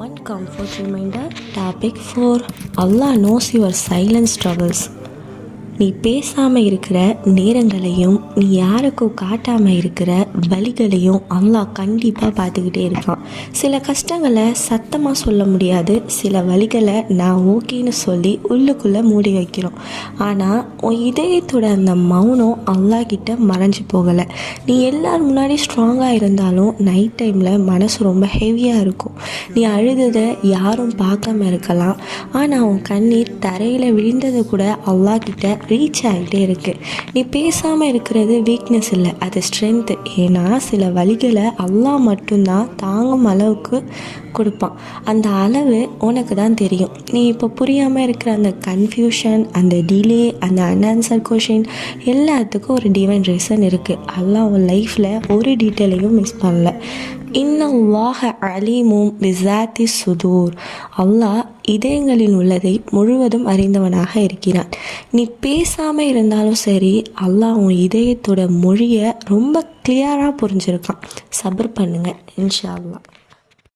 One comfort reminder. Topic 4. Allah knows your silent struggles. நீ பேசாமல் இருக்கிற நேரங்களையும் நீ யாருக்கும் காட்டாமல் இருக்கிற வலிகளையும் அல்லாஹ் கண்டிப்பாக பார்த்துக்கிட்டே இருக்கான். சில கஷ்டங்களை சத்தமாக சொல்ல முடியாது, சில வலிகளை நான் ஓகேன்னு சொல்லி உள்ளுக்குள்ளே மூடி வைக்கிறோம். ஆனால் உன் இதயத்தோட அந்த மௌனம் அல்லாஹ் கிட்ட மறைஞ்சு போகலை. நீ எல்லார் முன்னாடி ஸ்ட்ராங்காக இருந்தாலும் நைட் டைமில் மனசு ரொம்ப ஹெவியாக இருக்கும். நீ அழுததை யாரும் பார்க்காம இருக்கலாம், ஆனால் உன் கண்ணீர் தரையில் விழுந்தது கூட அல்லாஹ் கிட்ட ரீச் ஆகிட்டே இருக்குது. நீ பேசாமல் இருக்கிறது வீக்னஸ் இல்லை, அது ஸ்ட்ரென்த்து. ஏன்னா சில வலிகளை அல்லாஹ் மட்டும்தான் தாங்கும் அளவுக்கு கொடுப்பான். அந்த அளவு உனக்கு தான் தெரியும். நீ இப்போ புரியாமல் இருக்கிற அந்த கன்ஃபியூஷன், அந்த டிலே, அந்த அன்ஆன்சர் கொஷின் எல்லாத்துக்கும் ஒரு டிவைன் ரீசன் இருக்குது. அல்லாஹ் உன் லைஃப்பில் ஒரு டீட்டெயிலையும் மிஸ் பண்ணல. இன்னல்லாஹ அலீமும் பிஸாத்தி சுதூர். அல்லாஹ் இதயங்களில் உள்ளதை முழுவதும் அறிந்தவனாக இருக்கிறான். நீ பேசாமல் இருந்தாலும் சரி, அல்லாஹ் உன் இதயத்தோட மொழியை ரொம்ப கிளியராக புரிஞ்சிருக்கான். சபர் பண்ணுங்க, இன்ஷா அல்லாஹ்.